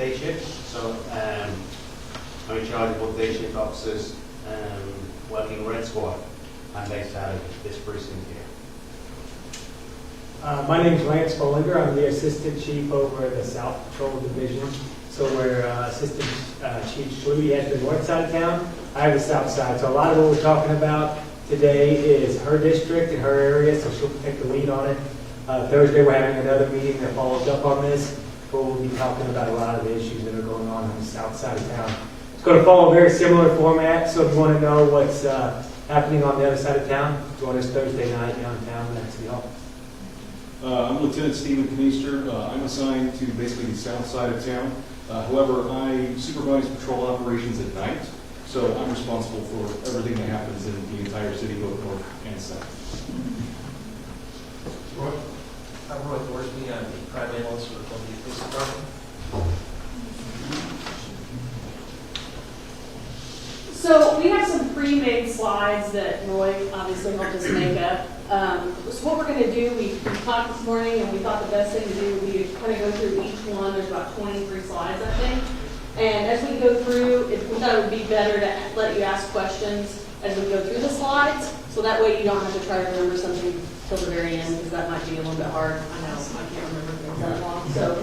day shift, so I'm in charge of both day shift officers working Red Squad. I'm based out of this precinct here. My name is Lance Bollinger. I'm the Assistant Chief over the South Patrol Division. So where Assistant Chief Schluty has the north side of town, I have the south side. So a lot of what we're talking about today is her district and her area, so she'll take the lead on it. Thursday we're having another meeting that follows up on this, where we'll be talking about a lot of the issues that are going on the south side of town. It's going to follow a very similar format, so if you want to know what's happening on the other side of town, join us Thursday night downtown at City Hall. I'm Lieutenant Stephen Kniester. I'm assigned to basically the south side of town. However, I supervise patrol operations at night, so I'm responsible for everything that happens in the entire city, both north and south. I'm Roy Thorsby. I'm the crime analyst for the Columbia Police Department. So we have some pre-made slides that Roy obviously helped us make up. So what we're going to do, we talked this morning and we thought the best thing to do would be to kind of go through each one. There's about 23 slides, I think. And as we go through, we thought it would be better to let you ask questions as we go through the slides. So that way you don't have to try to remember something till the very end, because that might be a little bit hard. I know, I can't remember things that long. So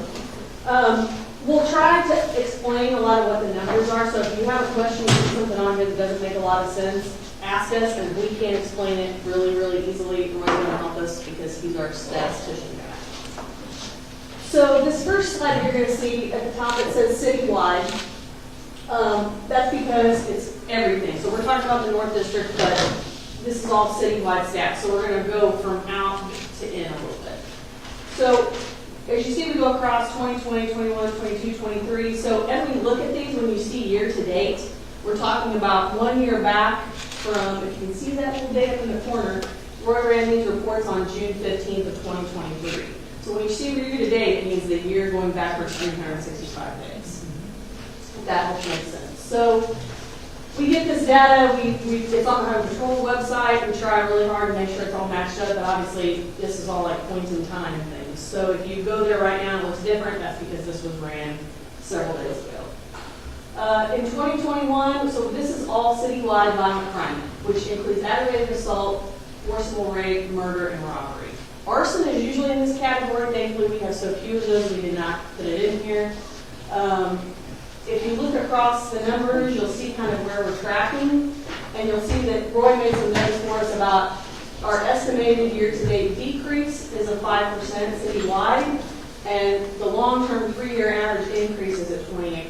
we'll try to explain a lot of what the numbers are. So if you have a question or something on here that doesn't make a lot of sense, ask us, and if we can't explain it really, really easily, Roy's going to help us because he's our statistician guy. So this first slide you're going to see at the top, it says citywide. That's because it's everything. So we're talking about the North District, but this is all citywide stats. So we're going to go from out to in a little bit. So as you see, we go across 2020, 21, 22, 23. So as we look at these, when you see year to date, we're talking about 1 year back from, if you can see that little date up in the corner, Roy ran these reports on June 15th of 2023. So when you see year to date, it means the year going backwards 365 days. If that helps make sense. So we get this data, it's on the Highway Patrol website. We try really hard to make sure it's all matched up, but obviously this is all like points in time things. So if you go there right now and it looks different, that's because this was ran several days ago. In 2021, so this is all citywide violent crime, which includes aggravated assault, forcible rape, murder, and robbery. Arson is usually in this category. Thankfully, we have so few of those, we did not put it in here. If you look across the numbers, you'll see kind of where we're tracking, and you'll see that Roy made some notes for us about our estimated year-to-date decrease is a 5% citywide, and the long-term 3-year average increase is at 28%.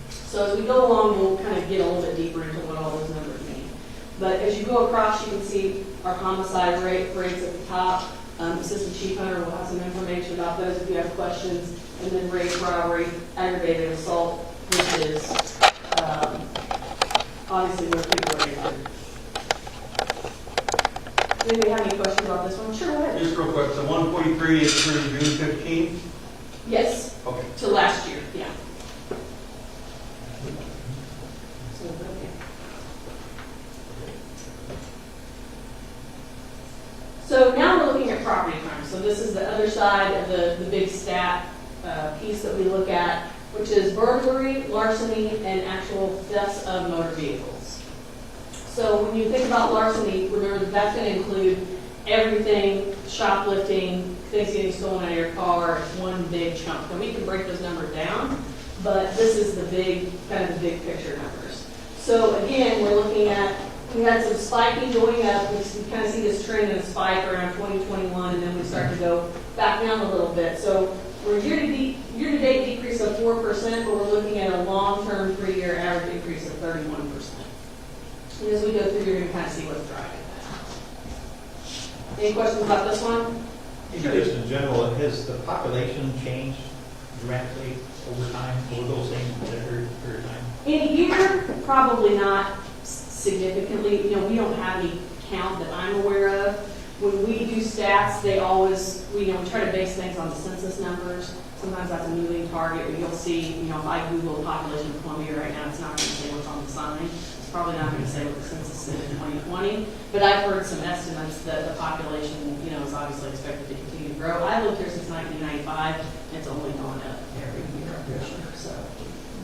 So as we go along, we'll kind of get a little bit deeper into what all those numbers mean. But as you go across, you can see our homicide rates at the top. Assistant Chief Hunter will have some information about those if you have questions. And then rape, robbery, aggravated assault, which is obviously where people are injured. Anybody have any questions about this one? Sure, go ahead. Just real quick, so 143 is through June 15th? Yes. Okay. To last year, yeah. So, okay. So now we're looking at property crime. So this is the other side of the big stat piece that we look at, which is burglary, larceny, and actual thefts of motor vehicles. So when you think about larceny, remember that that's going to include everything, shoplifting, things getting stolen out of your car. It's one big chunk. And we can break those numbers down, but this is the big, kind of the big picture numbers. So again, we're looking at, we had some spiking going up. We kind of see this trend in a spike around 2021, and then we start to go back down a little bit. So we're year-to-date decrease of 4%, but we're looking at a long-term 3-year average increase of 31%. And as we go through, you're going to kind of see what's driving that. Any questions about this one? Just in general, has the population changed dramatically over time, over those same period of time? In a year, probably not significantly. You know, we don't have any count that I'm aware of. When we do stats, they always, we try to base things on the census numbers. Sometimes that's a moving target, but you'll see, if I Google population of Columbia right now, it's not going to say what's on the sign. It's probably not going to say what the census is in 2020. But I've heard some estimates that the population, is obviously expected to continue to grow. grow. I lived here since 1995, and it's only gone up every year, so.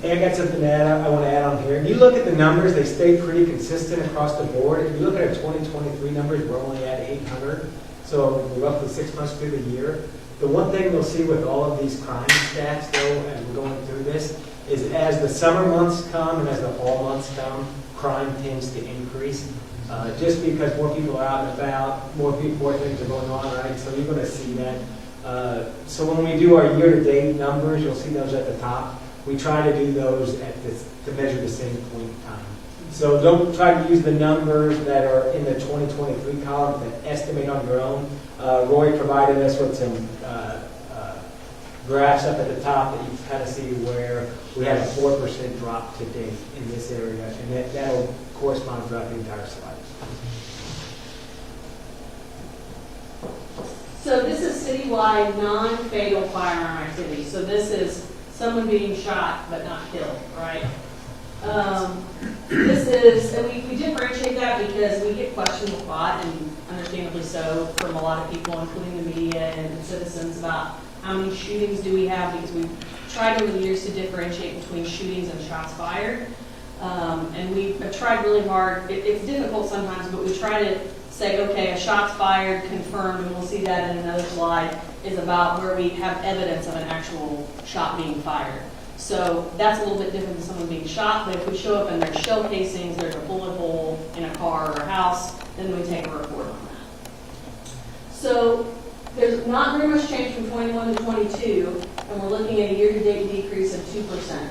Hey, I got something to add, I want to add on here. If you look at the numbers, they stay pretty consistent across the board. If you look at our 2023 numbers, we're only at 800, so roughly 6 months through the year. The one thing you'll see with all of these crime stats, though, as we're going through this, is as the summer months come and as the fall months come, crime tends to increase. Just because more people are out and about, more things are going on, right? So you're going to see that. So when we do our year-to-date numbers, you'll see those at the top. We try to do those to measure the same point in time. So don't try to use the numbers that are in the 2023 column that estimate on your own. Roy provided us with some graphs up at the top that you can kind of see where we had a 4% drop to date in this area, and that'll correspond throughout the entire slide. So this is citywide non-fatal firearm activity. So this is someone being shot but not killed, right? This is, and we differentiate that because we get questions a lot, and understandably so, from a lot of people, including the media and citizens, about how many shootings do we have, because we've tried over the years to differentiate between shootings and shots fired. And we have tried really hard. It's difficult sometimes, but we try to say, okay, a shot's fired, confirmed, and we'll see that in another slide, is about where we have evidence of an actual shot being fired. So that's a little bit different than someone being shot, but if we show up and there's shell casings, there's a bullet hole in a car or a house, then we take a report on that. So there's not very much change from 21 to 22, and we're looking at a year-to-date decrease of 2%.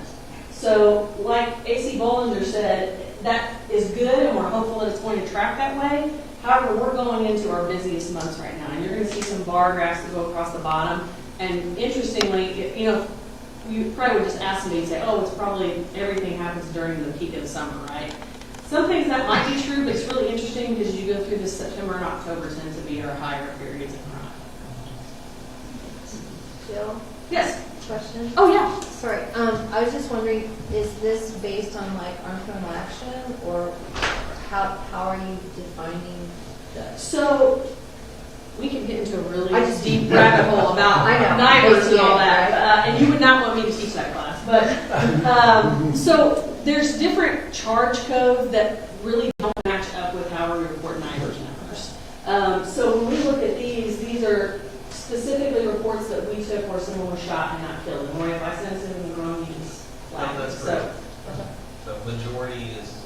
So like A.C. Bollinger said, that is good, and we're hopeful that it's going to track that way. However, we're going into our busiest months right now, and you're going to see some bar graphs that go across the bottom. And interestingly, you probably would just ask me and say, oh, it's probably everything happens during the peak of the summer, right? Some things that might be true, but it's really interesting because you go through this September and October tend to be our higher periods of crime. Jill, Yes. question? Oh, yeah. Sorry, I was just wondering, is this based on like armed criminal action, or how are you defining the? So we can get into a really deep rabbit hole about I know. NIBURS and all ACA, that, and you would not want me to teach that class. But so there's different charge codes that really don't match up with how we report NIBURS numbers. So when we look at these are specifically reports that we took where someone was shot and not killed. And if I send it in the wrong means, No, that's correct. The majority is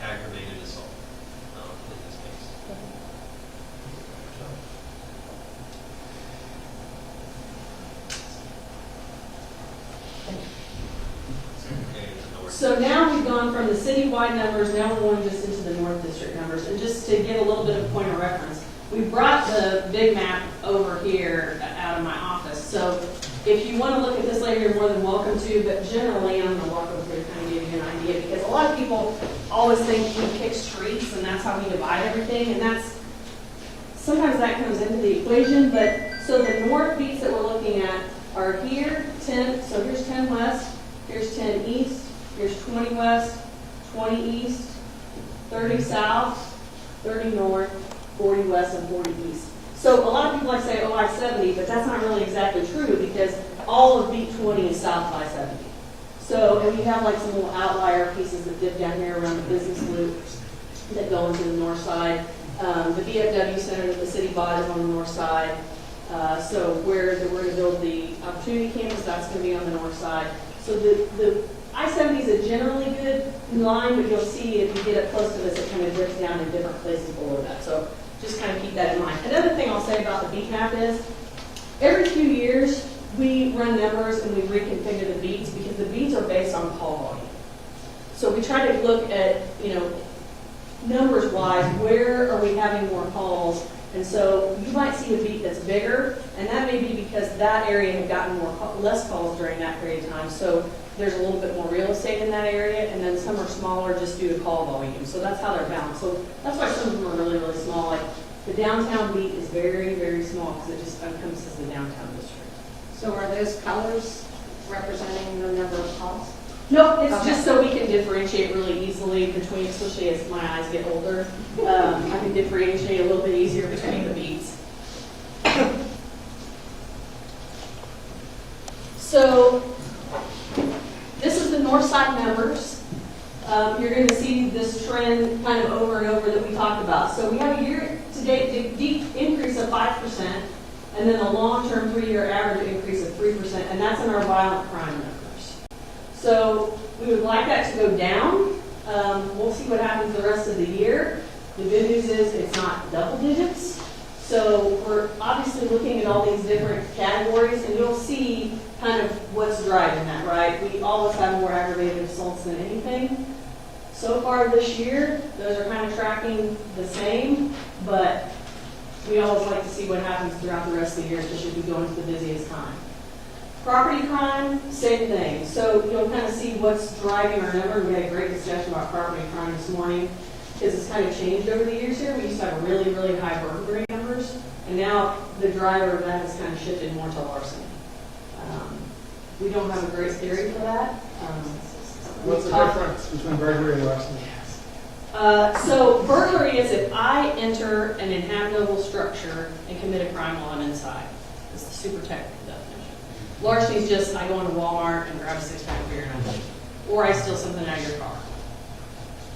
aggravated assault in this case. So now we've gone from the citywide numbers, now we're going just into the North District numbers. And just to give a little bit of point of reference, we brought the big map over here out of my office. So if you want to look at this later, you're more than welcome to, but generally I'm going to walk over here to kind of give you an idea, because a lot of people always think we pick streets and that's how we divide everything, and that's, sometimes that comes into the equation, but so the north beats that we're looking at are here, 10, so here's 10 west, here's 10 east, here's 20 west, 20 east, 30 south, 30 north, 40 west, and 40 east. So a lot of people like say, oh, I-70, but that's not really exactly true, because all of beat 20 is south of I-70. So, and we have like some little outlier pieces that dip down here around the business loop that go into the north side. The VFW Center that the city bought is on the north side. So where we're going to build the Opportunity Campus, that's going to be on the north side. So the I-70 is a generally good line, but you'll see if you get up close to this, it kind of dips down in different places below that. So just kind of keep that in mind. Another thing I'll say about the beat map is, every few years we run numbers and we reconfigure the beats, because the beats are based on call volume. So we try to look at, numbers wise, where are we having more calls? And so you might see a beat that's bigger, and that may be because that area had gotten less calls during that period of time. So there's a little bit more real estate in that area, and then some are smaller just due to call volume. So that's how they're balanced. So that's why some of them are really, really small. Like the downtown beat is very, very small because it just encompasses the downtown district. So are those colors representing the number of calls? No, it's Okay. just so we can differentiate really easily between, especially as my eyes get older, I can differentiate a little bit easier between the beats. So this is the north side numbers. You're going to see this trend kind of over and over that we talked about. So we have a year-to-date increase of 5%, and then a long-term 3-year average increase of 3%, and that's in our violent crime numbers. So we would like that to go down. We'll see what happens the rest of the year. The good news is it's not double digits. So we're obviously looking at all these different categories, and you'll see kind of what's driving that, right? We always have more aggravated assaults than anything. So far this year, those are kind of tracking the same, but we always like to see what happens throughout the rest of the year, especially if we go into the busiest time. Property crime, same thing. So you'll kind of see what's driving our number. We had a great discussion about property crime this morning because it's kind of changed over the years here. We used to have really, really high burglary numbers, and now the driver of that has kind of shifted more to larceny. We don't have a great theory for that. What's the difference between burglary and larceny? So burglary is if I enter an inhabitable structure and commit a crime while I'm inside. It's the super technical definition. Larceny is just I go into Walmart and grab a 6-pack of beer and I leave. Or I steal something out of your car.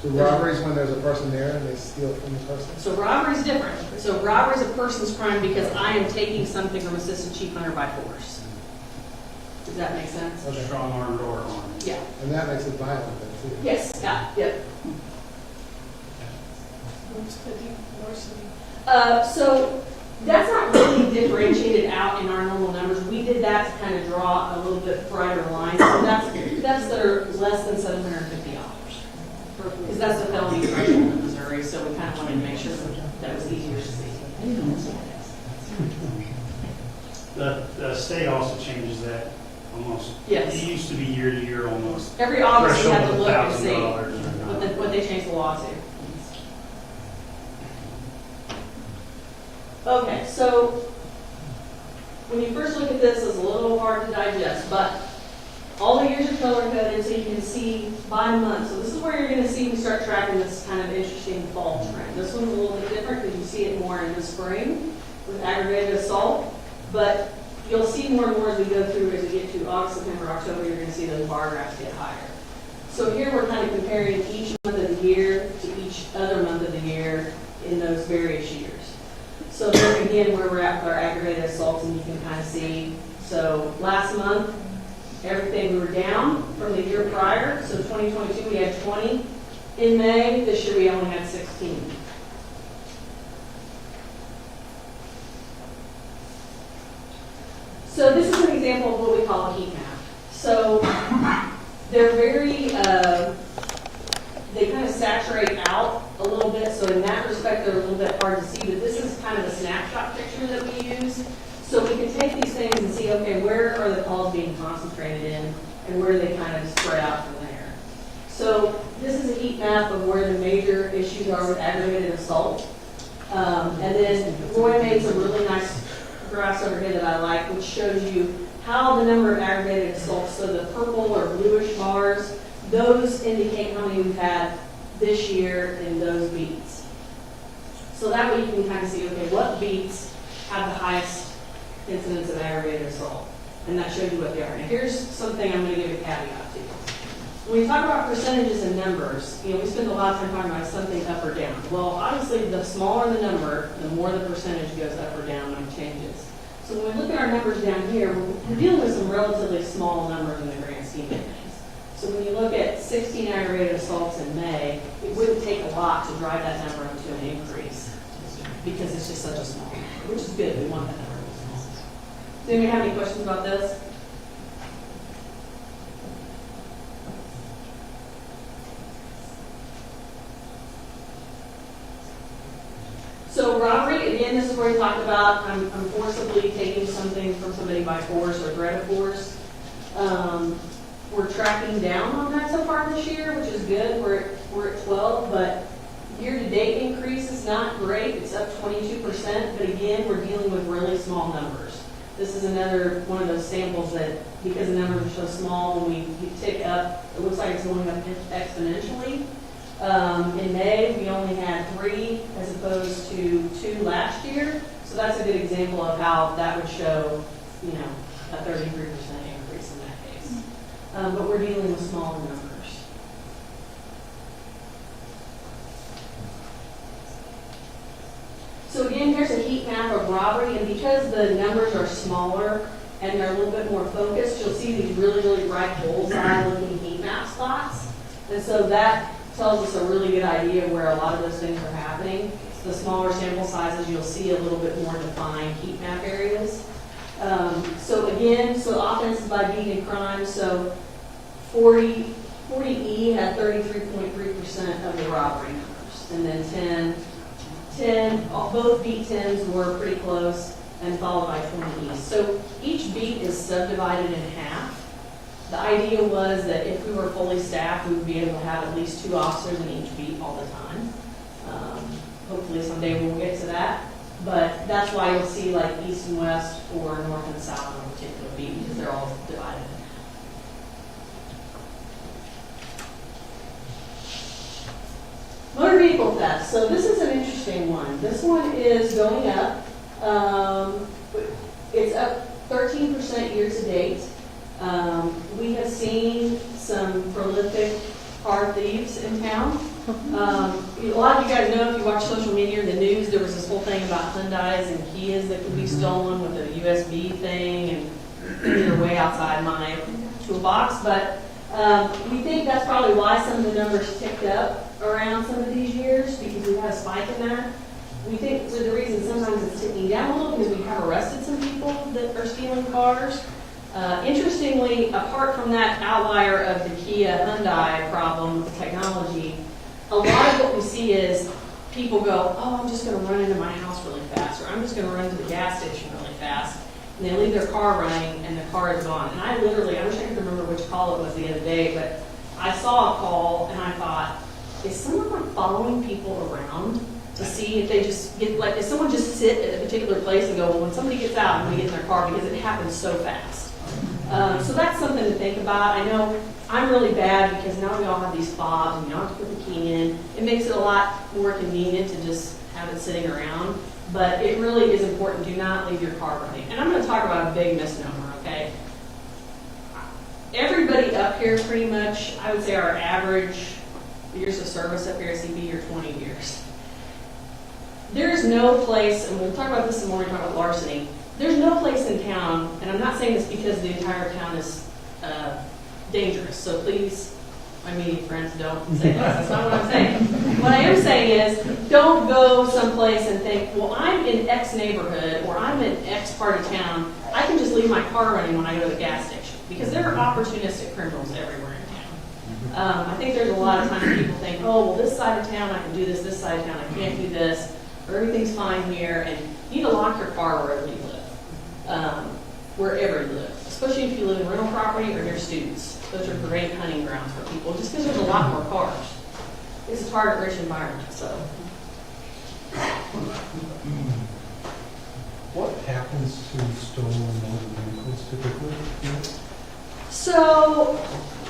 So robbery is when there's a person there and they steal from the person? So robbery is different. So robbery is a person's crime because I am taking something from Assistant Chief Hunter by force. Does that make sense? Okay. Strong arm or arm. Yeah. And that makes it violent then too? Yes. Yeah. Yep. So that's not really differentiated out in our normal numbers. We did that to kind of draw a little bit brighter line. So that's that are less than $750. Because that's the felony threshold in Missouri, so we kind of wanted to make sure that was easier to see. The state also changes that almost. Yes. It used to be year to year almost. Every August you have to Threshold look of and see $1,000 what they changed the law to. Okay, so when you first look at this, it's a little hard to digest, but all the years are color coded so you can see by month. So this is where you're going to see we start tracking this kind of interesting fall trend. This one's a little bit different because you see it more in the spring with aggravated assault, but you'll see more and more as we go through, as we get to August, September, October, you're going to see those bar graphs get higher. So here we're kind of comparing each month of the year to each other month of the year in those various years. So there again, where we're at with our aggravated assaults, and you can kind of see. So last month, everything we were down from the year prior. So 2022, we had 20 in May. This year, we only had 16. So this is an example of what we call a heat map. So they're very, they kind of saturate out a little bit. So in that respect, they're a little bit hard to see. But this is kind of a snapshot picture that we use. So we can take these things and see, okay, where are the calls being concentrated in, and where do they kind of spread out from there. So this is a heat map of where the major issues are with aggravated assault. And then Roy made some really nice graphs over here that I like, which shows you how the number of aggravated assaults, so the purple or bluish bars, those indicate how many we've had this year in those beats. So that way you can kind of see, okay, what beats have the highest incidents of aggravated assault, and that shows you what they are. Now here's something I'm going to give a caveat to. When we talk about percentages and numbers, we spend a lot of time talking about something up or down. Well, obviously, the smaller the number, the more the percentage goes up or down when it changes. So when we look at our numbers down here, we're dealing with some relatively small numbers in the grand scheme of things. So when you look at 16 aggravated assaults in May, it wouldn't take a lot to drive that number into an increase because it's just such a small number, which is good. We want that number. Does anybody have any questions about this? So robbery, again, this is where we talked about I'm forcibly taking something from somebody by force or threat of force. We're tracking down on that so far this year, which is good. We're at 12, but year-to-date increase is not great. It's up 22%, but again, we're dealing with really small numbers. This is another one of those samples that, because the numbers are so small, when we tick up, it looks like it's going up exponentially. In May, we only had 3 as opposed to 2 last year. So that's a good example of how that would show, a 33% increase but we're dealing with smaller numbers. So again, here's a heat map of robbery, and because the numbers are smaller and they're a little bit more focused, you'll see these really, really bright bullseye looking heat map spots. And so that tells us a really good idea of where a lot of those things are happening. The smaller sample sizes, you'll see a little bit more defined heat map areas. So offense is by beat and crime. So 40E had 33.3% of the robbery numbers. And then 10, both beat 10s were pretty close, and followed by 20E. So each beat is subdivided in half. The idea was that if we were fully staffed, we would be able to have at least 2 officers in each beat all the time. Hopefully someday we'll get to that. But that's why you'll see like east and west or north and south on a particular beat, because they're all divided in half. Motor vehicle theft. So this is an interesting one. This one is going up. It's up 13% year to date. We have seen some prolific car thieves in town. A lot of you guys know, if you watch social media or the news, there was this whole thing about Hyundais and Kias that could be stolen with a USB thing, and they're way outside my toolbox. But we think that's probably why some of the numbers ticked up around some of these years, because we had a spike in that. We think for the reason sometimes it's ticking down a little because we have arrested some people that are stealing cars. Interestingly, apart from that outlier of the Kia Hyundai problem with the technology, a lot of what we see is people go, oh, I'm just going to run into my house really fast, or I'm just going to run to the gas station really fast, and they leave their car running and the car is gone. And I wish I could remember which call it was the other day, but I saw a call and I thought, is someone like following people around to see if they just get, like, if someone just sit at a particular place and go, well, when somebody gets out, I'm going to get in their car, because it happens so fast. So that's something to think about. I know I'm really bad because now we all have these fobs and you don't have to put the key in. It makes it a lot more convenient to just have it sitting around, but it really is important. Do not leave your car running. And I'm going to talk about a big misnomer, okay? Everybody up here pretty much, I would say our average years of service up here at CB are 20 years. There is no place, and we'll talk about this some more when we talk about larceny, there's no place in town, and I'm not saying this because the entire town is dangerous, so please, my media friends, don't say that. That's not what I'm saying. What I am saying is, don't go someplace and think, well, I'm in X neighborhood, or I'm in X part of town, I can just leave my car running when I go to the gas station, because there are opportunistic criminals everywhere in town. I think there's a lot of times people think, oh, well, this side of town, I can do this side of town, I can't do this, or everything's fine here, and you need to lock your car wherever you live. Wherever you live, especially if you live in rental property or near students. Those are great hunting grounds for people, just because there's a lot more cars. It's a target-rich environment, so. What happens to stolen motor vehicles typically? So,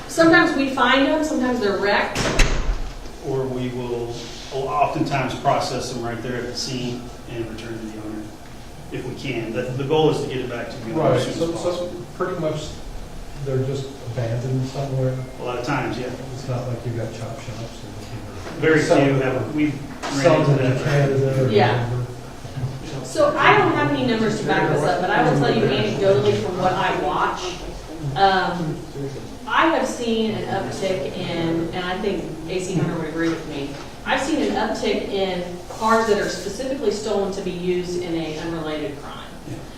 sometimes we find them, sometimes they're wrecked. Or we will oftentimes process them right there at the scene and return to the owner, if we can. The goal is to get it back to the owner Right, as soon as so possible. pretty much they're just abandoned somewhere. A lot of times, yeah. It's not like you've got chop shops or Very few Some- have, we've ran some into in that. Canada or Yeah. whatever. So I don't have any numbers to back this up, but I will tell you anecdotally from what I watch. I have seen an uptick in, and I think AC Hunter would agree with me, I've seen an uptick in cars that are specifically stolen to be used in an unrelated crime.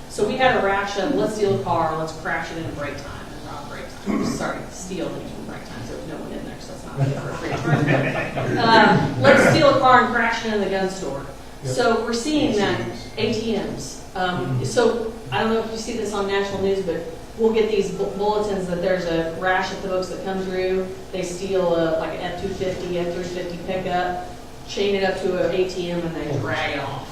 So we had a rash of, let's steal a car, let's crash it in break time, and rob break time. Sorry, steal it in break time, so there's no one in there, so that's not the appropriate term. Let's steal a car and crash it in the gun store. So we're seeing that ATMs. So I don't know if you see this on national news, but we'll get these bulletins that there's a rash of folks that come through. They steal like an F-250, F-350 pickup, chain it up to an ATM, and they drag it off.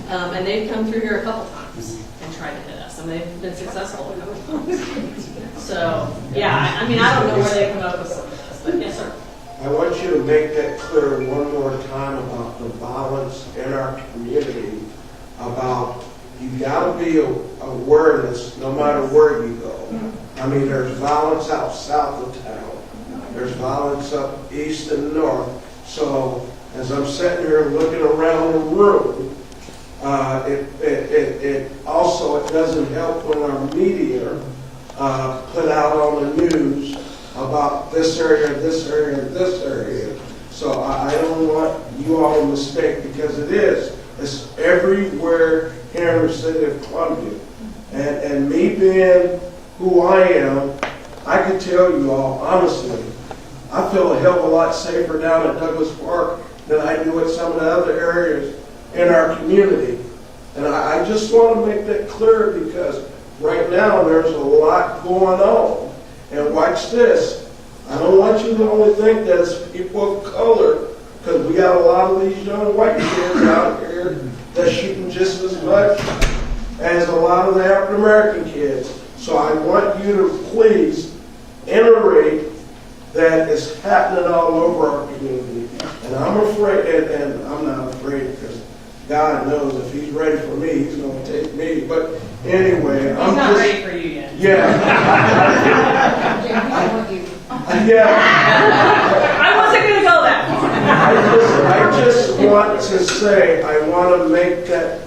And they've come through here a couple times and tried to hit us, and they've been successful a couple times. So yeah, I mean, I don't know where they come up with some of this, but yes, sir. I want you to make that clear one more time about the violence in our community, about you got to be awareness no matter where you go. I mean, there's violence out south of town. There's violence up east and north. So as I'm sitting here looking around the room, it also, it doesn't help when our media put out on the news about this area, this area, and this area. So I don't want you all to mistake, because it is. It's everywhere here in the city of Columbia. And me being who I am, I can tell you all, honestly, I feel a hell of a lot safer down at Douglas Park than I do at some of the other areas in our community. And I just want to make that clear, because right now there's a lot going on. And watch this. I don't want you to only think that it's people of color, because we got a lot of these young white kids out here that's shooting just as much as a lot of the African American kids. So I want you to please iterate that it's happening all over our community. And I'm afraid, and I'm not afraid, because God knows if he's ready for me, he's going to take me. But anyway, He's not ready for you yet. Yeah. Yeah. I wasn't going to go that far. I just want to say, I want to make that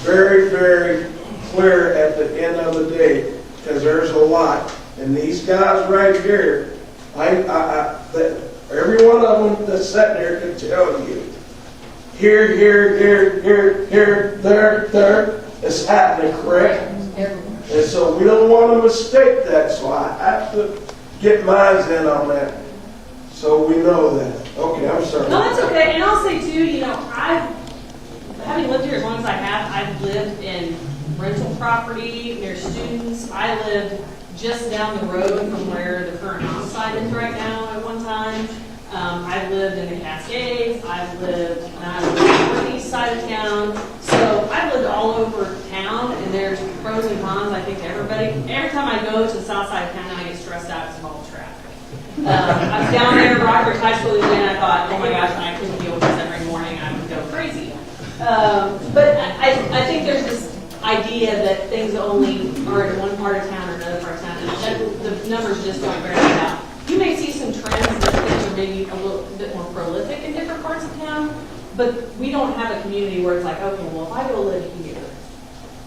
very, very clear at the end of the day, because there's a lot. And these guys right here, every one of them that's sitting here can tell you, here, there, it's happening, correct? And so we don't want to mistake that, so I have to get mine in on that, so we know that. Okay, I'm sorry. No, that's okay. And I'll say too, you know, having lived here as long as I have, I've lived in rental property near students. I lived just down the road from where the current homicide is right now at one time. I've lived in the Cascades. I've lived on the east side of town. So I've lived all over town, and there's pros and cons, I think, to everybody. Every time I go to the south side of town, I get stressed out because of all the traffic. I was down there at Rockbridge High School the other day, and I thought, oh my gosh, I couldn't deal with this every morning. I would go crazy. But I think there's this idea that things only are in one part of town or another part of town, and the numbers just don't bear that out. You may see some trends that things are maybe a little bit more prolific in different parts of town, but we don't have a community where it's like, okay, well, if I go live here,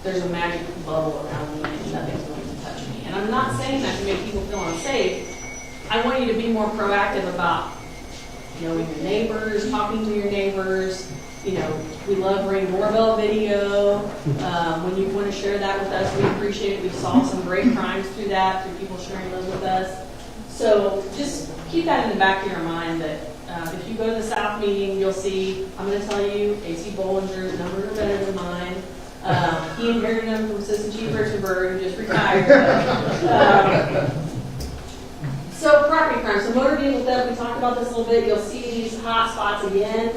there's a magic bubble around me and nothing's going to touch me. And I'm not saying that to make people feel unsafe. I want you to be more proactive about knowing your neighbors, talking to your neighbors. You know, we love Ring Doorbell video. When you want to share that with us, we appreciate it. We solved some great crimes through that, through people sharing those with us. So just keep that in the back of your mind that if you go to the South meeting, you'll see, I'm going to tell you, A.C. Bollinger's numbers are better than mine. He inherited them from Assistant Chief Richardberg, who just retired. So property crime, so motor vehicle theft, we talked about this a little bit. You'll see these hot spots again.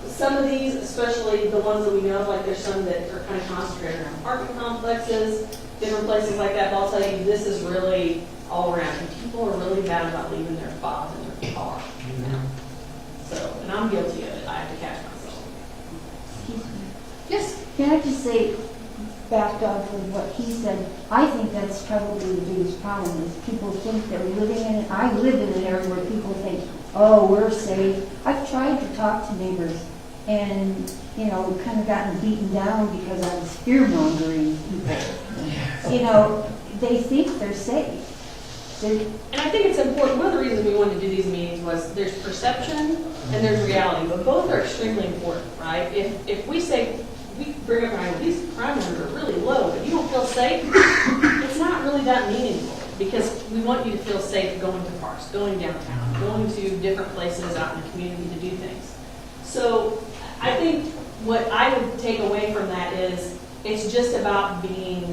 Some of these, especially the ones that we know of, like there's some that are kind of concentrated around apartment complexes, different places like that. But I'll tell you, this is really all around. And people are really bad about leaving their fobs in their car. So, and I'm guilty of it. I have to catch myself. Yes? Can I just say, backed off of what he said, I think that's probably the biggest problem is people think they're living in it. I live in an area where people think, oh, we're safe. I've tried to talk to neighbors and, you know, kind of gotten beaten down because I was fear-mongering people. You know, they think they're safe. And I think it's important, one of the reasons we wanted to do these meetings was there's perception and there's reality, but both are extremely important, right? If we say, we bring up our these crime numbers are really low, but you don't feel safe, it's not really that meaningful because we want you to feel safe going to parks, going downtown, going to different places out in the community to do things. So I think what I would take away from that is it's just about being,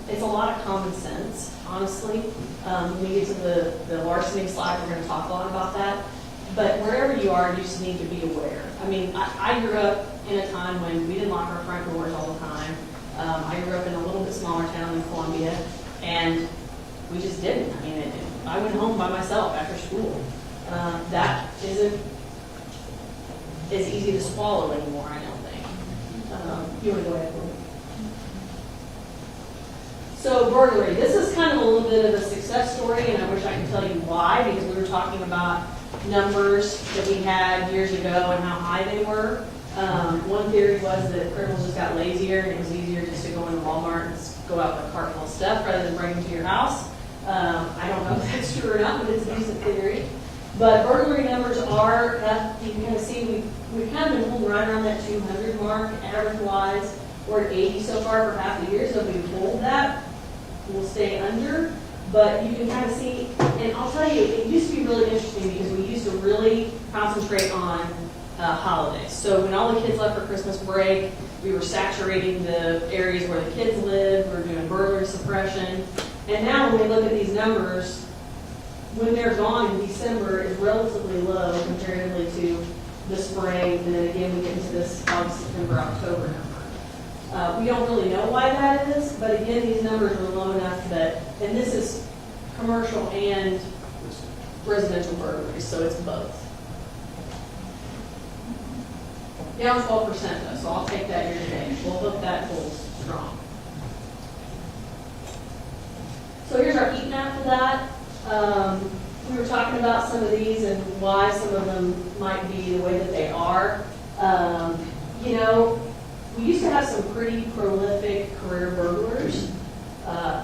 it's a lot of common sense, honestly. When we get to the larceny slide, we're going to talk a lot about that. But wherever you are, you just need to be aware. I mean, I grew up in a time when we didn't lock our front doors all the time. I grew up in a little bit smaller town in Columbia, and we just didn't. I mean, I went home by myself after school. That isn't as easy to swallow anymore, I don't think. You want to go ahead, Lou? So burglary, this is kind of a little bit of a success story, and I wish I could tell you why, because we were talking about numbers that we had years ago and how high they were. One theory was that criminals just got lazier, and it was easier just to go into Walmart and go out with a cart full of stuff rather than bring them to your house. I don't know if that's true or not, but it's a decent theory. But burglary numbers are, you can kind of see, we've kind of been holding right around that 200 mark, average-wise. We're at 80 so far for half the year, so if we hold that, we'll stay under. But you can kind of see, and I'll tell you, it used to be really interesting because we used to really concentrate on holidays. So when all the kids left for Christmas break, we were saturating the areas where the kids lived, we were doing burglary suppression. And now when we look at these numbers, when they're gone in December is relatively low comparatively to the spring, and then again we get into this August, September, October number. We don't really know why that is, but again, these numbers are low enough that, and this is commercial and residential burglaries, so it's both. Down 12% though, so I'll take that year to date. We'll hope that holds strong. So here's our heat map for that. We were talking about some of these and why some of them might be the way that they are. You know, we used to have some pretty prolific career burglars.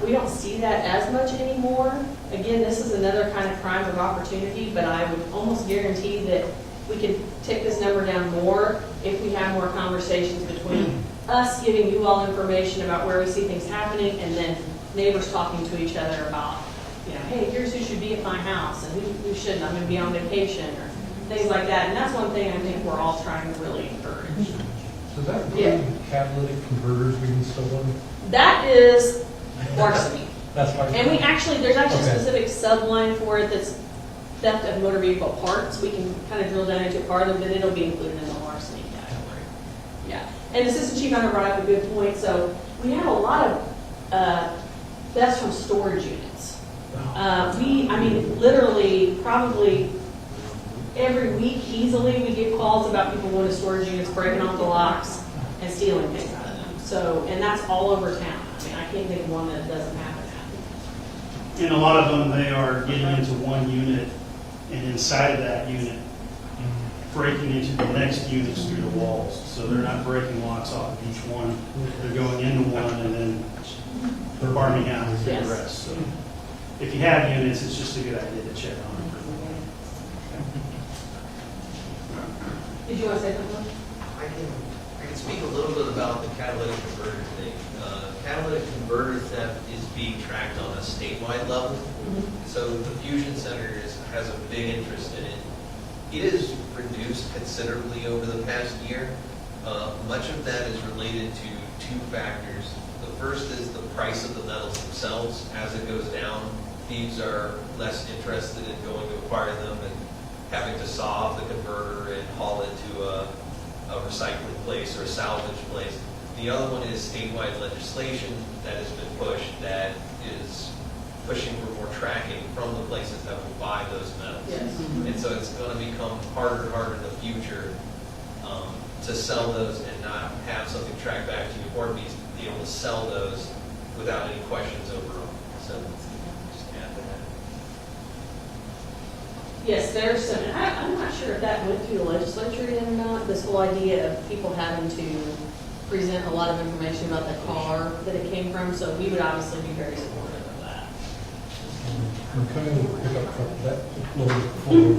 We don't see that as much anymore. Again, this is another kind of crime of opportunity, but I would almost guarantee that we could take this number down more if we have more conversations between us giving you all information about where we see things happening and then neighbors talking to each other about, you know, hey, here's who should be at my house and who shouldn't. I'm going to be on vacation or things like that. And that's one thing I think we're all trying to really encourage. Does that include catalytic converters being stolen? That is larceny. That's why. And we actually, there's actually Okay. a specific subline for it that's theft of motor vehicle parts. We can kind of drill down into it farther, but it'll be included in the larceny category. Yeah. And Assistant Chief Hunter brought up a good point. So we have a lot of thefts from storage units. I mean, literally, probably every week easily we get calls about people going to storage units, breaking off the locks and stealing things out of them. So, and that's all over town. I mean, I can't think of one that doesn't happen. And a lot of them, they are getting into one unit, and inside of that unit, breaking into the next units through the walls. So they're not breaking locks off of each one. They're going into one and then they're farming out the Yes. rest. So if you have units, it's just a good idea to check on them. Did you want to say something? I can speak a little bit about the catalytic converter thing. Catalytic converter theft is being tracked on a statewide level. So the Fusion Center has a big interest in it. It has reduced considerably over the past year. Much of that is related to two factors. The first is the price of the metals themselves. As it goes down, thieves are less interested in going to acquire them and having to saw off the converter and haul it to a recycling place or a salvage place. The other one is statewide legislation that has been pushed that is pushing for more tracking from the places that will buy those metals. Yes. And so it's going to become harder and harder in the future to sell those and not have something tracked back to you, or be able to sell those without any questions overall. So just add that. Yes, there's some, and I'm not sure if that went through the legislature yet or not, this whole idea of people having to present a lot of information about the car that it came from, so we would obviously be very supportive of that. I'm coming with a pickup truck, that load full,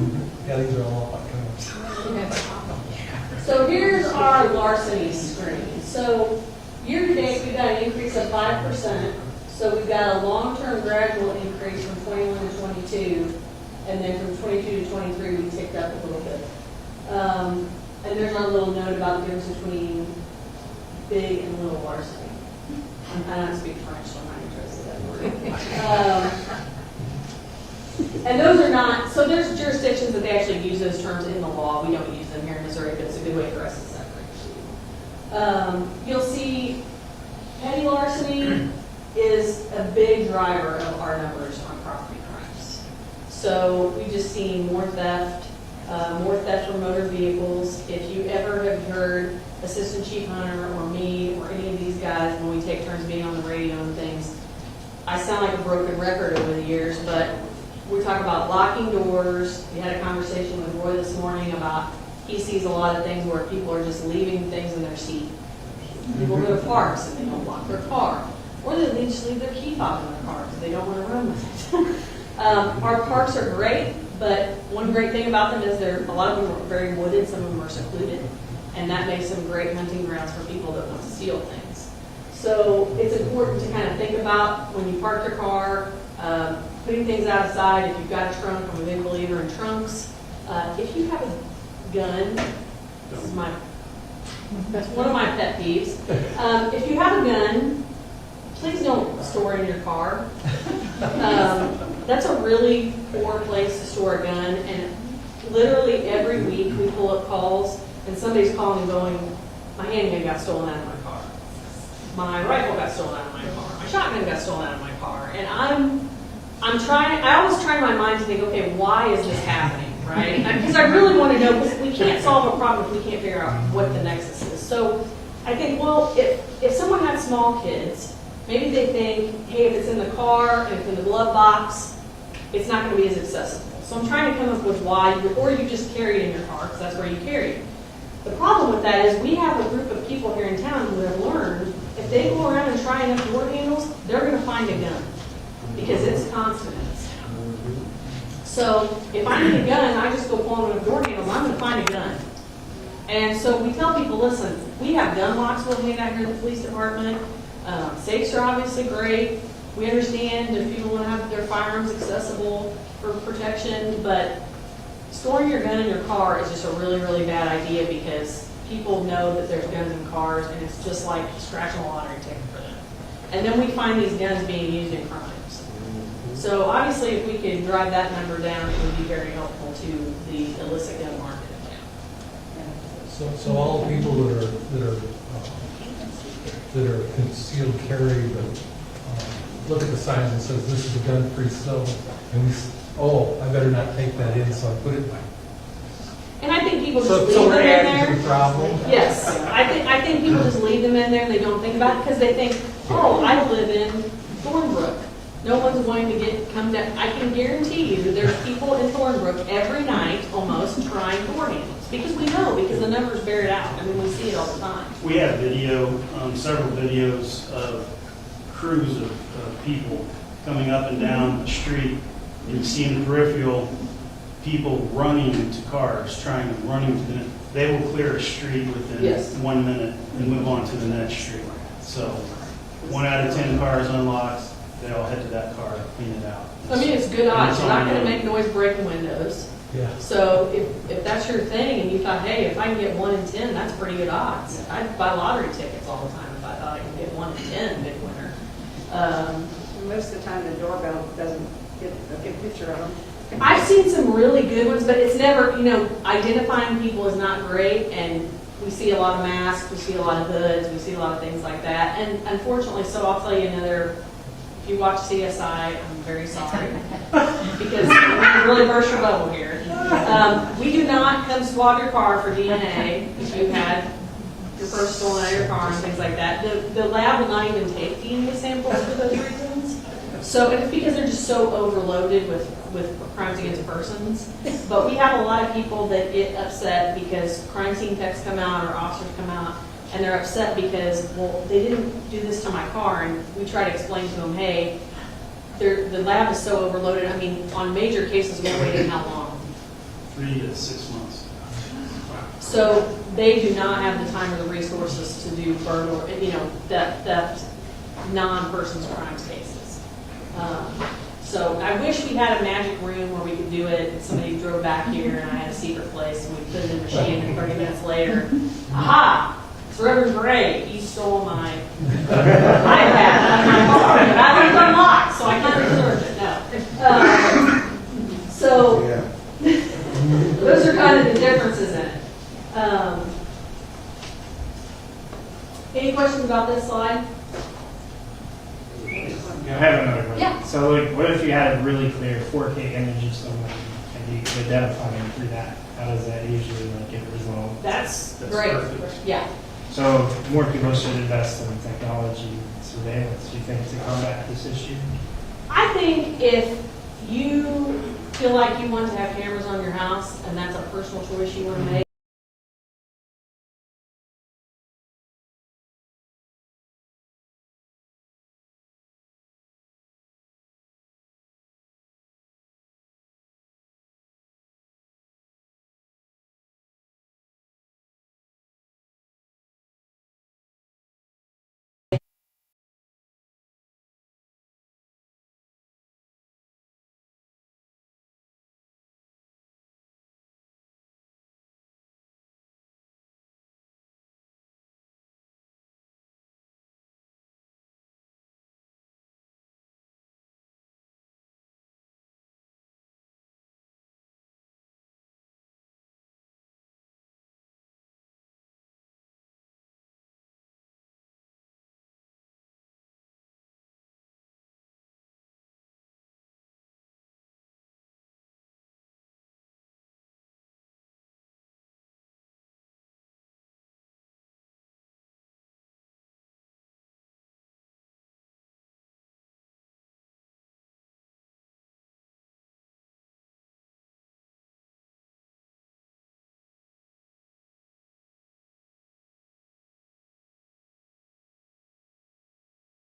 yeah, these are all kind of. So here's our larceny screen. So year to date, we've got an increase of 5%. So we've got a long-term gradual increase from 21 to 22. And then from 22 to 23, we ticked up a little bit. And there's our little note about the difference between big and little larceny. I don't speak French, so I'm not interested in that word. And those are not, so there's jurisdictions that they actually use those terms in the law. We don't use them here in Missouri, but it's a good way for us to separate. You'll see petty larceny is a big driver of our numbers on property crimes. So we've just seen more theft from motor vehicles. If you ever have heard Assistant Chief Hunter or me or any of these guys when we take turns being on the radio and things, I sound like a broken record over the years, but we talk about locking doors. We had a conversation with Roy this morning about he sees a lot of things where people are just leaving things in their seat. People go to parks and they don't lock their car. Or they just leave their key fob in their car because they don't want to run with it. Our parks are great, but one great thing about them is a lot of them are very wooded, some of them are secluded, and that makes them great hunting grounds for people that want to steal things. So it's important to kind of think about when you park your car, putting things outside. If you've got a trunk, I'm a big believer in trunks. If you have a gun, that's one of my pet peeves. If you have a gun, please don't store it in your car. That's a really poor place to store a gun, and literally every week we pull up calls and somebody's calling and going, my handgun got stolen out of my car. My rifle got stolen out of my car. My shotgun got stolen out of my car. And I always try in my mind to think, okay, why is this happening, right? Because I really want to know, because we can't solve a problem if we can't figure out what the nexus is. So I think, well, if someone had small kids, maybe they think, hey, if it's in the car and it's in the glove box, it's not going to be as accessible. So I'm trying to come up with why, or you just carry it in your car, because that's where you carry it. The problem with that is we have a group of people here in town who have learned if they go around and try enough door handles, they're going to find a gun, because it's constant in this town. So if I need a gun, I just go pull enough door handles, I'm going to find a gun. And so we tell people, listen, we have gun locks we'll hand out here at the police department. Safes are obviously great. We understand if people want to have their firearms accessible for protection, but storing your gun in your car is just a really, really bad idea because people know that there's guns in cars, and it's just like scratching a lottery ticket for them. And then we find these guns being used in crimes. So obviously, if we could drive that number down, it would be very helpful to the illicit gun market in town. So all the people that are concealed carry, but look at the sign that says this is a gun-free zone, and I better not take that in, so I put it in my. And I think people just So leave we're them in adding to there. the problem. Yes, I think people just leave them in there and they don't think about it because they think, oh, I live in Thornbrook. No one's going to come down. I can guarantee you there's people in Thornbrook every night almost trying door handles because we know, because the numbers bear it out. I mean, we see it all the time. We have video, several videos of crews of people coming up and down the street, and you see in the peripheral people running to cars, they will clear a street within Yes. 1 minute and move on to the next street. So 1 out of 10 cars unlocked, they all head to that car, clean it out. I mean, it's good odds. You're not going to make noise breaking windows. Yeah. So if that's your thing and you thought, hey, if I can get 1 in 10, that's pretty good odds. I'd buy lottery tickets all the time if I thought I could get 1 in 10 midwinter. Most of the time, the doorbell doesn't get a good picture of them. I've seen some really good ones, but it's never, identifying people is not great, and we see a lot of masks, we see a lot of hoods, we see a lot of things like that. And unfortunately, so I'll tell you another, if you watch CSI, I'm very sorry, because you really burst your bubble here. We do not come swab your car for DNA if you've had your purse stolen out of your car and things like that. The lab will not even take DNA samples for those reasons. So, and it's because they're just so overloaded with crimes against persons. But we have a lot of people that get upset because crime scene techs come out or officers come out, and they're upset because, well, they didn't do this to my car, and we try to explain to them, hey, the lab is so overloaded. I mean, on major cases, we're waiting how long? 3 to 6 months. So they do not have the time or the resources to do burglary, theft, non-persons crimes cases. So I wish we had a magic room where we could do it, and somebody drove back here and I had a secret place and we put it in the machine, and 30 minutes later, aha, it's Reverend Gray, he stole my iPad out of my car. And I left it unlocked, so I can't reserve it, no. So those are kind of the differences in it. Any questions about this slide? I have another question. Yeah. So, what if you had a really clear 4K image of someone and you could identify them through that? How does that usually get resolved? That's great. Perfect. Yeah. So, more people should invest in technology. surveillance, do you think, to combat this issue? I think if you feel like you want to have cameras on your house, and that's a personal choice you want to make,